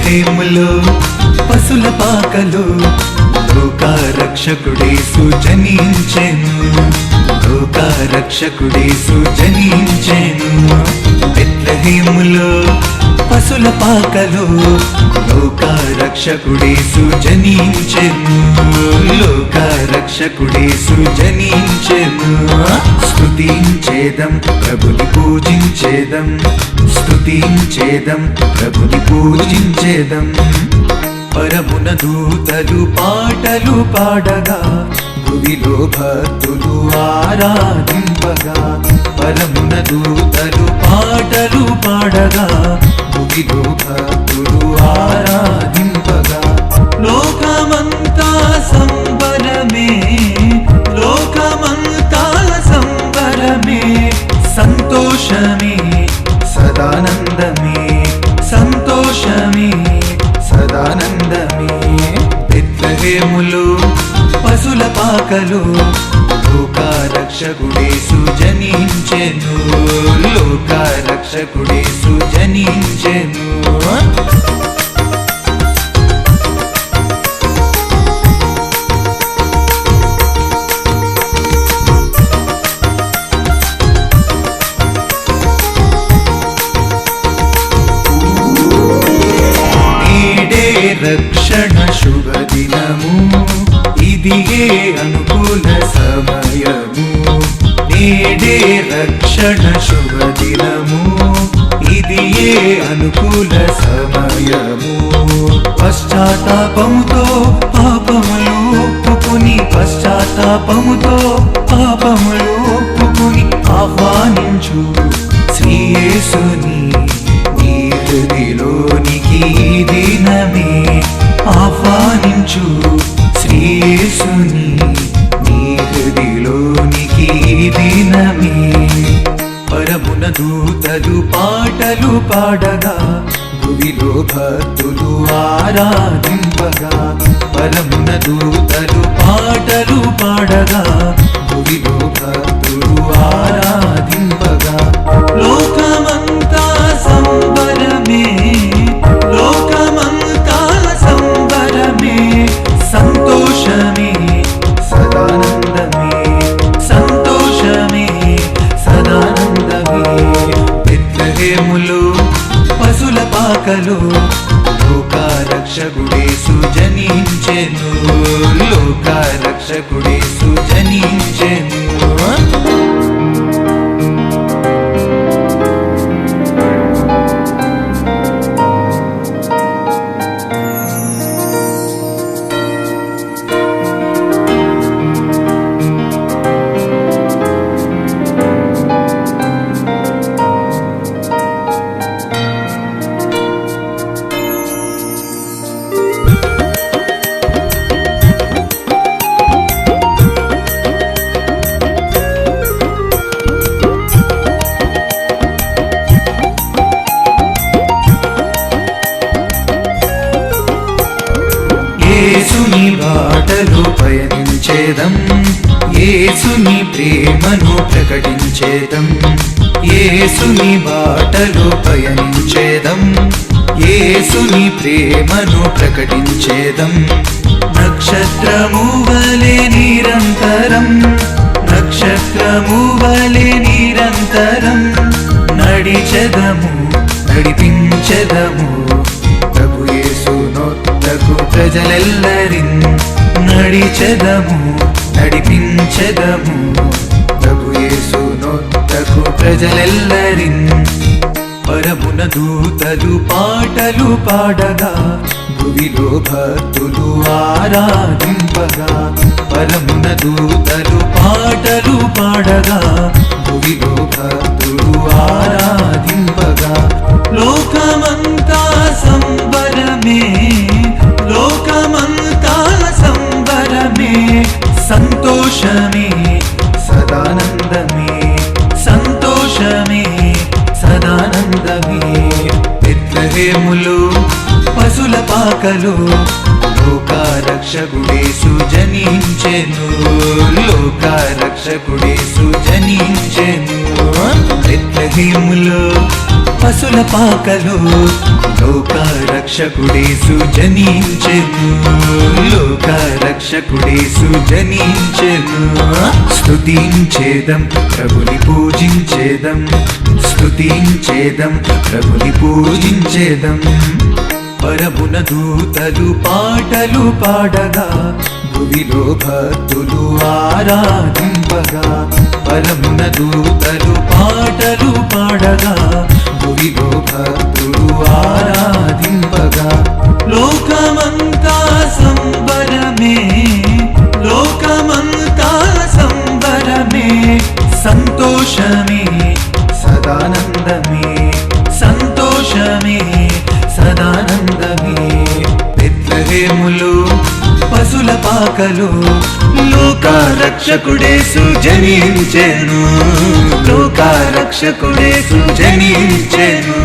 బెత్లెహేములో పశుల పాకలో లోకరక్షకుడేసు జనించెను. లోకరక్షకుడేసు జనించెను. బెత్లెహేములో పశుల పాకలో లోకరక్షకుడేసు జనించెను. లోకరక్షకుడేసు జనించెను. స్తుతించేదం ప్రభుని పూజించేదం. స్తుతించేదం ప్రభుని పూజించేదం. పరమున దూతలు పాటలు పాడగా భువిలో భక్తులు ఆరాధింపగా. పరమున దూతలు పాటలు పాడగా భువిలో భక్తులు ఆరాధింపగా. లోకమంతా సంబరమే, లోకమంతా సంబరమే. సంతోషమే సదానందమే, సంతోషమే సదానందమే. బెత్లెహేములో పశుల పాకలో లోకరక్షకుడేసు జనించెను. లోకరక్షకుడేసు జనించెను. రక్షణ శుభదినము, ఇదియే అనుకూల సమయము. నేడే రక్షణ శుభదినము, ఇదియే అనుకూల సమయము. పశ్చాత్తాపముతో పాపములు ఒప్పుకొని, పశ్చాత్తాపముతో పాపములు ఒప్పుకొని ఆహ్వానించు శ్రీ యేసుని నీ హృదిలోనికి ఈ దినమే. ఆహ్వానించు శ్రీ యేసుని నీ హృదిలోనికి ఈ దినమే. పరమున దూతలు పాటలు పాడగా భువిలో భక్తులు ఆరాధింపగా. పరమున దూతలు పాటలు పాడగా భువిలో భక్తులు ఆరాధింపగా. లోకమంతా సంబరమే, లోకమంతా సంబరమే. సంతోషమే సదానందమే, సంతోషమే సదానందమే. బెత్లెహేములో పశుల పాకలో లోకరక్షకుడేసు జనించెను. లోకరక్షకుడేసు జనించెను. యేసుని బాటలో పయనించేదం, యేసుని ప్రేమను ప్రకటించేదం. యేసుని బాటలో పయనించేదం, యేసుని ప్రేమను ప్రకటించేదం. నక్షత్రము వలె నిరంతరం, నక్షత్రము వలె నిరంతరం నడిచెదము, నడిపించెదము ప్రభు యేసునొద్దకు ప్రజలెల్లరిన్. నడిచెదము, నడిపించెదము ప్రభు యేసునొద్దకు ప్రజలెల్లరిన్. పరమున దూతలు పాటలు పాడగా భువిలో భక్తులు ఆరాధింపగా. పరమున దూతలు పాటలు పాడగా భువిలో భక్తులు ఆరాధింపగా. లోకమంతా సంబరమే, లోకమంతా సంబరమే. సంతోషమే సదానందమే, సంతోషమే సదానందమే. బెత్లెహేములో పశుల పాకలో లోకరక్షకుడేసు జనించెను. లోకరక్షకుడేసు జనించెను. బెత్లెహేములో పశుల పాకలో లోకరక్షకుడేసు జనించెను, లోకరక్షకుడేసు జనించెను. స్తుతించేదం ప్రభుని పూజించేదం, స్తుతించేదం ప్రభుని పూజించేదం. పరమున దూతలు పాటలు పాడగా, భువిలో భక్తులు ఆరాధింపగా. పరమున దూతలు పాటలు పాడగా, భువిలో భక్తులు ఆరాధింపగా. లోకమంతా సంబరమే, లోకమంతా సంబరమే. సంతోషమే సదానందమే, సంతోషమే సదానందమే. బెత్లెహేములో పశుల పాకలో లోకరక్షకుడేసు జనించెను, లోకరక్షకుడేసు జనించెను.